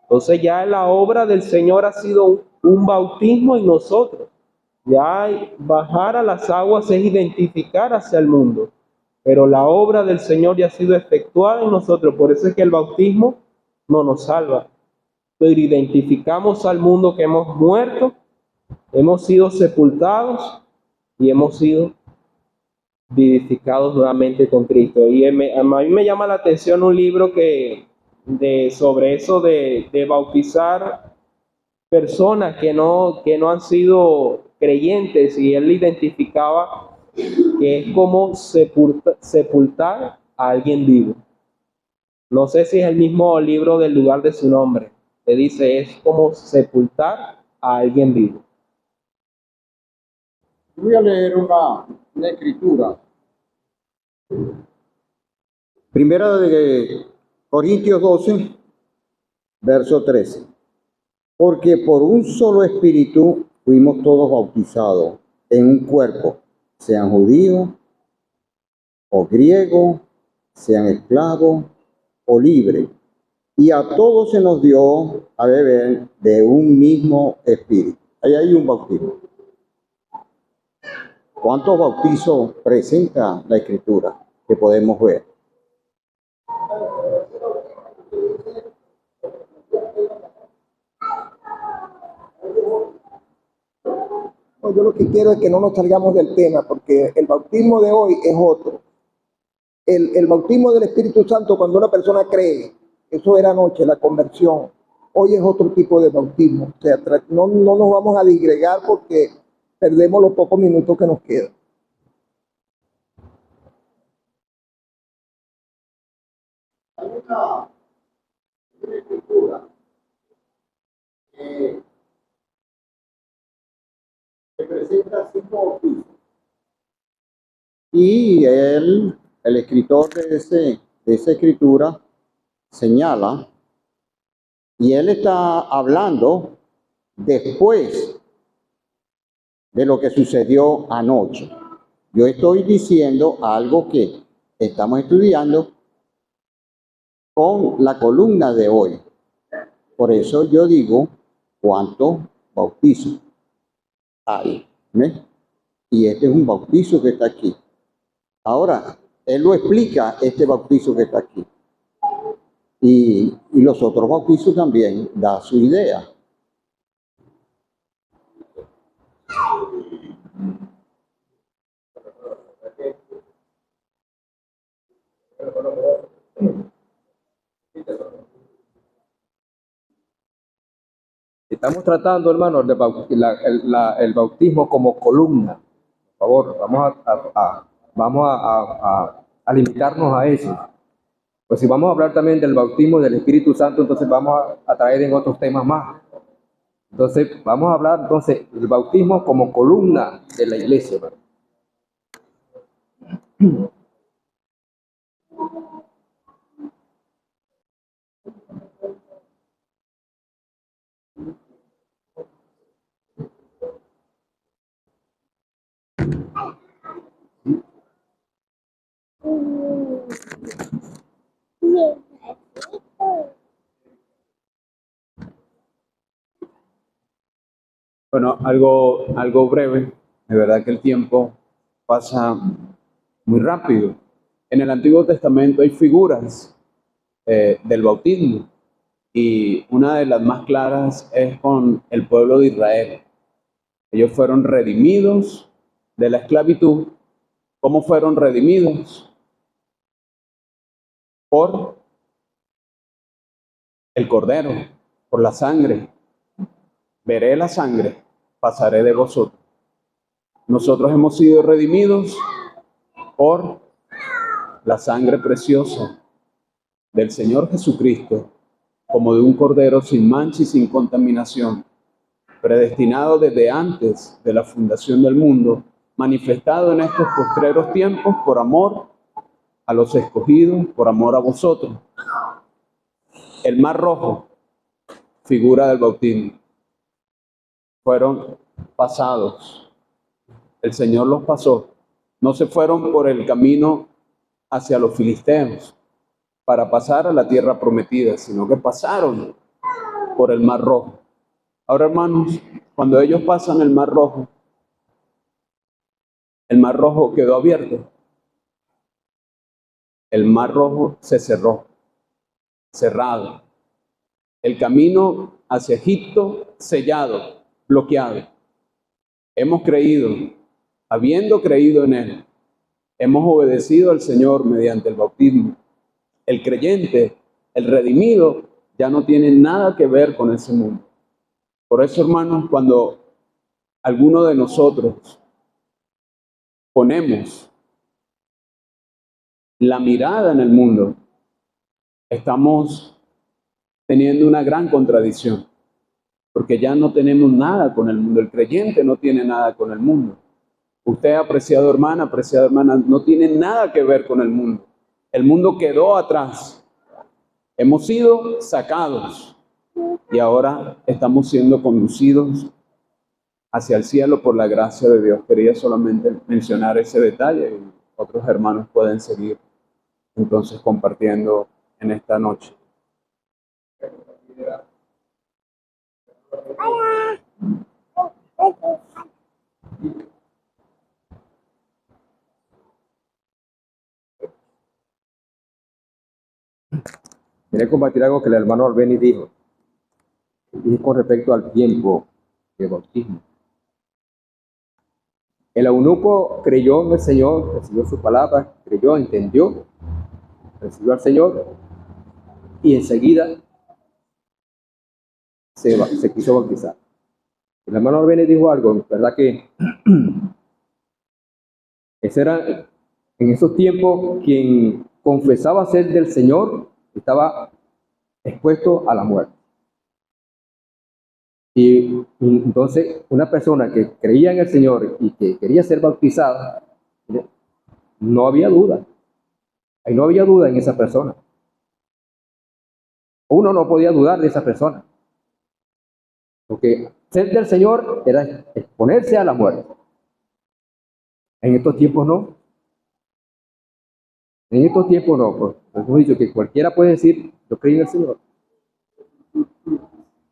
entonces ya la obra del Señor ha sido un bautismo en nosotros. Ya bajar a las aguas es identificar hacia el mundo. Pero la obra del Señor ya ha sido efectuada en nosotros. Por eso es que el bautismo no nos salva. Pero identificamos al mundo que hemos muerto, hemos sido sepultados y hemos sido vivificados nuevamente con Cristo. Y a mí me llama la atención un libro sobre eso de bautizar personas que no han sido creyentes, y él identificaba que es como sepultar a alguien vivo. No sé si es el mismo libro del lugar de su nombre. Le dice, es como sepultar a alguien vivo. Voy a leer una escritura. Primera de Corintios 12, verso 13. Porque por un solo espíritu fuimos todos bautizados en un cuerpo, sean judíos o griegos, sean esclavos o libres, y a todos se nos dio a beber de un mismo espíritu. Ahí hay un bautismo. ¿Cuántos bautizos presenta la escritura que podemos ver? No, yo lo que quiero es que no nos salgamos del tema, porque el bautismo de hoy es otro. El bautismo del Espíritu Santo, cuando una persona cree, eso era anoche, la conversión. Hoy es otro tipo de bautismo. O sea, no nos vamos a disgregar porque perdemos los pocos minutos que nos quedan. Hay una escritura que presenta 5 bautismos. Y el escritor de esa escritura señala, y él está hablando después de lo que sucedió anoche. Yo estoy diciendo algo que estamos estudiando con la columna de hoy. Por eso yo digo, ¿cuántos bautizos hay? ¿Ves? Y este es un bautizo que está aquí. Ahora, él lo explica, este bautizo que está aquí. Y los otros bautizos también da su idea. Estamos tratando, hermanos, el bautismo como columna. Por favor, vamos a limitarnos a eso. Pues si vamos a hablar también del bautismo del Espíritu Santo, entonces vamos a traer en otros temas más. Entonces vamos a hablar entonces del bautismo como columna de la iglesia, ¿verdad? Bueno, algo breve. De verdad que el tiempo pasa muy rápido. En el Antiguo Testamento hay figuras del bautismo y una de las más claras es con el pueblo de Israel. Ellos fueron redimidos de la esclavitud. ¿Cómo fueron redimidos? Por el Cordero, por la sangre. Veré la sangre, pasaré de vosotros. Nosotros hemos sido redimidos por la sangre preciosa del Señor Jesucristo, como de un cordero sin mancha y sin contaminación, predestinado desde antes de la fundación del mundo, manifestado en estos postreros tiempos por amor a los escogidos, por amor a vosotros. El mar rojo, figura del bautismo, fueron pasados. El Señor los pasó. No se fueron por el camino hacia los filisteos para pasar a la tierra prometida, sino que pasaron por el mar rojo. Ahora, hermanos, cuando ellos pasan el mar rojo quedó abierto. El mar rojo se cerró, cerrado. El camino hacia Egipto sellado, bloqueado. Hemos creído, habiendo creído en Él, hemos obedecido al Señor mediante el bautismo. El creyente, el redimido, ya no tiene nada que ver con ese mundo. Por eso, hermanos, cuando alguno de nosotros ponemos la mirada en el mundo, estamos teniendo una gran contradicción, porque ya no tenemos nada con el mundo. El creyente no tiene nada con el mundo. Usted, apreciado hermana, no tiene nada que ver con el mundo. El mundo quedó atrás. Hemos sido sacados y ahora estamos siendo conducidos hacia el cielo por la gracia de Dios. Quería solamente mencionar ese detalle y otros hermanos pueden seguir entonces compartiendo en esta noche. Quería compartir algo que el hermano Albeni dijo, y es con respecto al tiempo de bautismo. El eunuco creyó en el Señor, recibió su palabra, creyó, entendió, recibió al Señor y enseguida se quiso bautizar. El hermano Albeni dijo algo, ¿verdad? Que ese era en esos tiempos quien confesaba ser del Señor estaba expuesto a la muerte. Y entonces una persona que creía en el Señor y que quería ser bautizada, no había duda. Ahí no había duda en esa persona. Uno no podía dudar de esa persona. Porque ser del Señor era exponerse a la muerte. En estos tiempos no. En estos tiempos no. Pues hemos dicho que cualquiera puede decir, yo creo en el Señor.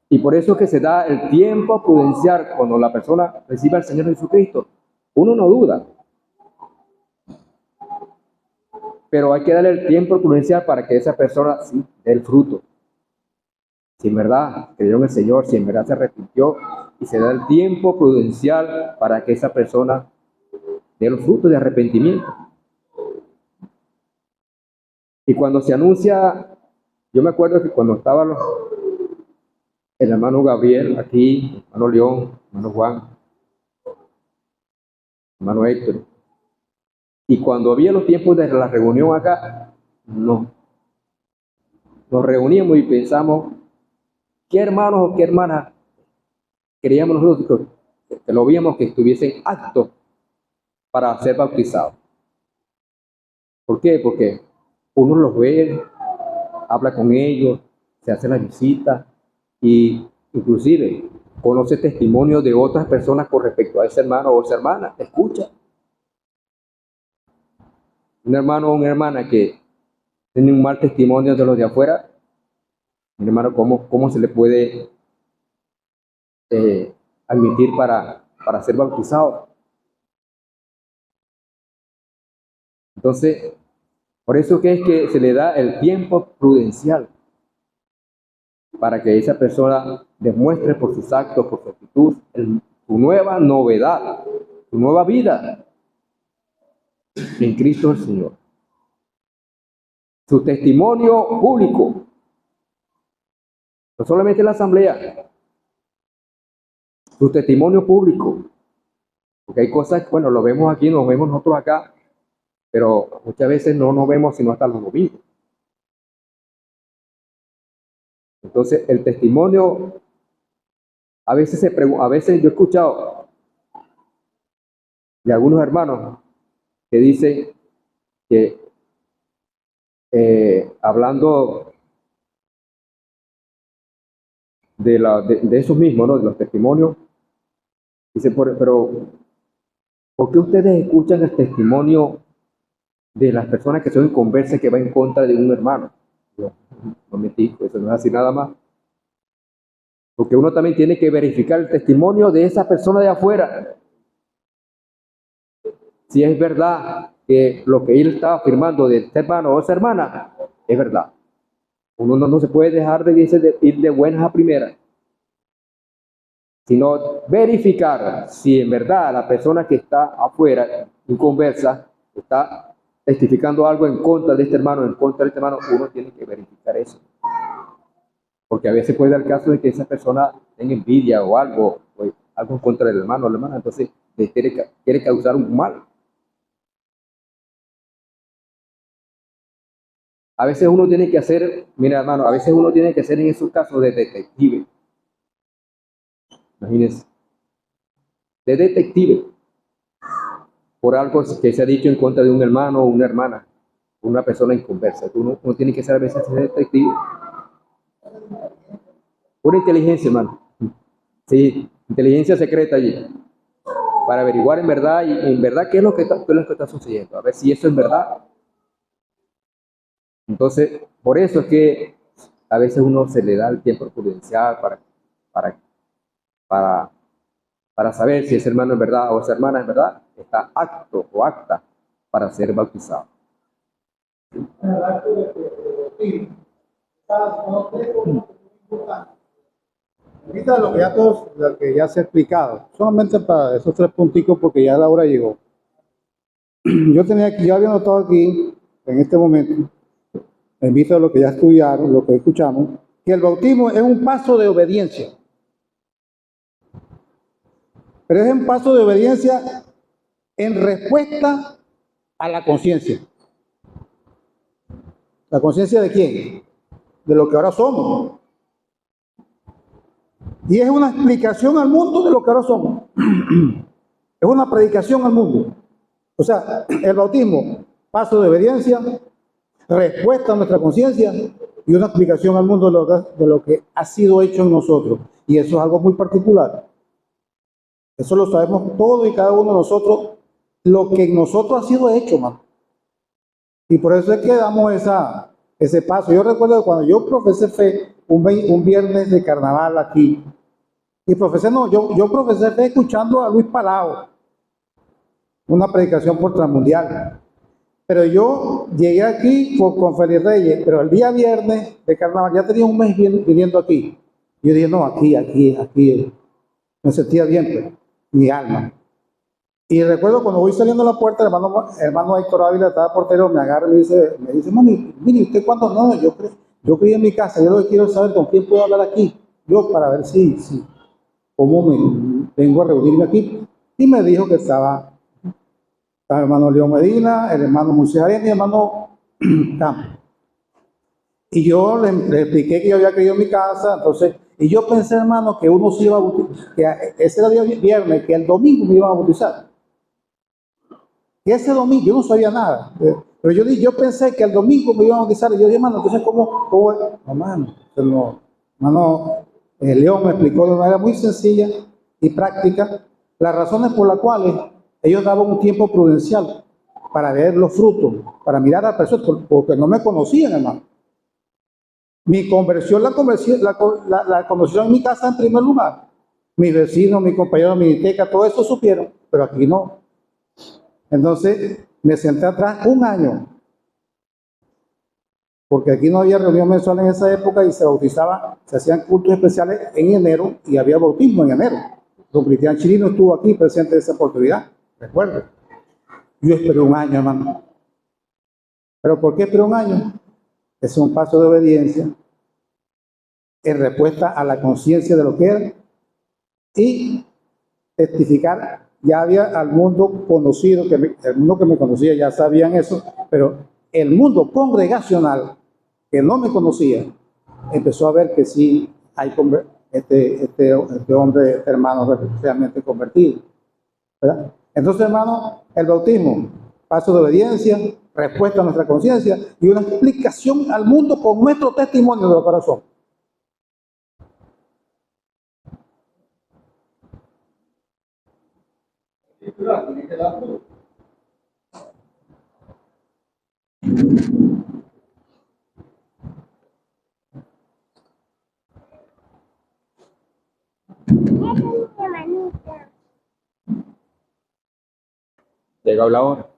Y por eso es que se da el tiempo prudencial cuando la persona recibe al Señor Jesucristo. Uno no duda. Pero hay que darle el tiempo prudencial para que esa persona sí dé el fruto. Si en verdad creyó en el Señor, si en verdad se arrepintió, y se da el tiempo prudencial para que esa persona dé los frutos de arrepentimiento. Y cuando se anuncia, yo me acuerdo que cuando estaba el hermano Gabriel aquí, el hermano León, el hermano Juan, el hermano Héctor, Y cuando había los tiempos de la reunión acá, nos reuníamos y pensamos qué hermanos o qué hermanas queríamos nosotros que lo veíamos que estuviesen aptos para ser bautizados. ¿Por qué? Porque uno los ve, habla con ellos, se hace la visita y inclusive conoce testimonios de otras personas con respecto a ese hermano o esa hermana. Escucha. Un hermano o una hermana que tiene un mal testimonio de los de afuera, mi hermano, ¿cómo se le puede admitir para ser bautizado? Entonces, por eso que es que se le da el tiempo prudencial para que esa persona demuestre por sus actos, por su actitud, su nueva novedad, su nueva vida en Cristo el Señor. Su testimonio público, no solamente en la asamblea, su testimonio público, porque hay cosas, bueno, lo vemos aquí, nos vemos nosotros acá, pero muchas veces no nos vemos sino hasta los domingos. Entonces, el testimonio, a veces yo he escuchado de algunos hermanos que dicen que hablando de esos mismos, ¿no? De los testimonios, dice, pero ¿por qué ustedes escuchan el testimonio de las personas que son inconversas que van en contra de un hermano? Yo, no mentí, eso no es así nada más. Porque uno también tiene que verificar el testimonio de esa persona de afuera. Si es verdad que lo que él está afirmando de este hermano o esa hermana es verdad. Uno no se puede dejar de ir de buenas a primeras, sino verificar si en verdad la persona que está afuera, inconversa, está testificando algo en contra de este hermano, en contra de este hermano. Uno tiene que verificar eso. Porque a veces puede dar el caso de que esa persona tenga envidia o algo en contra del hermano o la hermana, entonces quiere causar un mal. A veces uno tiene que hacer, mira hermano, a veces uno tiene que hacer en esos casos de detective. Imagínense. De detective. Por algo que se ha dicho en contra de un hermano o una hermana, una persona inconversa. Uno tiene que ser a veces detective. Pura inteligencia, hermano. Sí, inteligencia secreta allí. Para averiguar en verdad, y en verdad qué es lo que está sucediendo. A ver si eso es verdad. Entonces, por eso es que a veces uno se le da el tiempo prudencial para saber si ese hermano es verdad o esa hermana es verdad, está apto o apta para ser bautizado. Ahorita lo que ya se ha explicado, solamente para esos 3 punticos porque ya la hora llegó. Yo había notado aquí, en este momento, en vista de lo que ya estudiaron, lo que escuchamos, que el bautismo es un paso de obediencia. Pero es un paso de obediencia en respuesta a la conciencia. ¿La conciencia de quién? De lo que ahora somos. Y es una explicación al mundo de lo que ahora somos. Es una predicación al mundo. O sea, el bautismo, paso de obediencia, respuesta a nuestra conciencia y una explicación al mundo de lo que ha sido hecho en nosotros. Y eso es algo muy particular. Eso lo sabemos todos y cada uno de nosotros, lo que en nosotros ha sido hecho, man. Y por eso es que damos ese paso. Yo recuerdo que cuando yo profesé fe, un viernes de carnaval aquí, y yo profesé fe escuchando a Luis Palao, una predicación por Transmundial. Pero yo llegué aquí con Félix Reyes, pero el día viernes de carnaval, ya tenía un mes viviendo aquí. Yo dije, no, aquí, me sentía bien, pues, mi alma. Y recuerdo cuando voy saliendo a la puerta, el hermano Héctor Ávila, estaba portero, me agarra y me dice, mami, mire, ¿usted cuándo? No, yo creí en mi casa, yo lo que quiero saber con quién puedo hablar aquí. Yo para ver cómo me vengo a reunirme aquí. Y me dijo que estaba Estaba el hermano León Medina, el hermano Moisés Arena y el hermano Campos. Y yo le expliqué que yo había creído en mi casa, entonces, y yo pensé, hermano, que uno se iba a bautizar, que ese era el día viernes, que el domingo me iban a bautizar. Y ese domingo, yo no sabía nada, pero yo pensé que el domingo me iban a bautizar, y yo dije, hermano, entonces, ¿cómo es? No, hermano, León me explicó de manera muy sencilla y práctica las razones por las cuales ellos daban un tiempo prudencial para ver los frutos, para mirar a la persona, porque no me conocían, hermano. Mi conversión la conoció en mi casa en primer lugar. Mis vecinos, mis compañeros de miniteca, todo eso supieron, pero aquí no. Entonces me senté atrás un año, porque aquí no había reunión mensual en esa época y se bautizaba, se hacían cultos especiales en enero y había bautismo en enero. Don Cristian Chirino estuvo aquí presente en esa oportunidad, recuerdo. Yo esperé un año, hermano. ¿Pero por qué esperé un año? Es un paso de obediencia en respuesta a la conciencia de lo que era y testificar. Ya había al mundo conocido, el mundo que me conocía ya sabían eso, pero el mundo congregacional que no me conocía empezó a ver que sí hay este hombre, hermano, realmente convertido, ¿verdad? Entonces, hermano, el bautismo, paso de obediencia, respuesta a nuestra conciencia y una explicación al mundo con nuestro testimonio de corazón. Llegó la hora.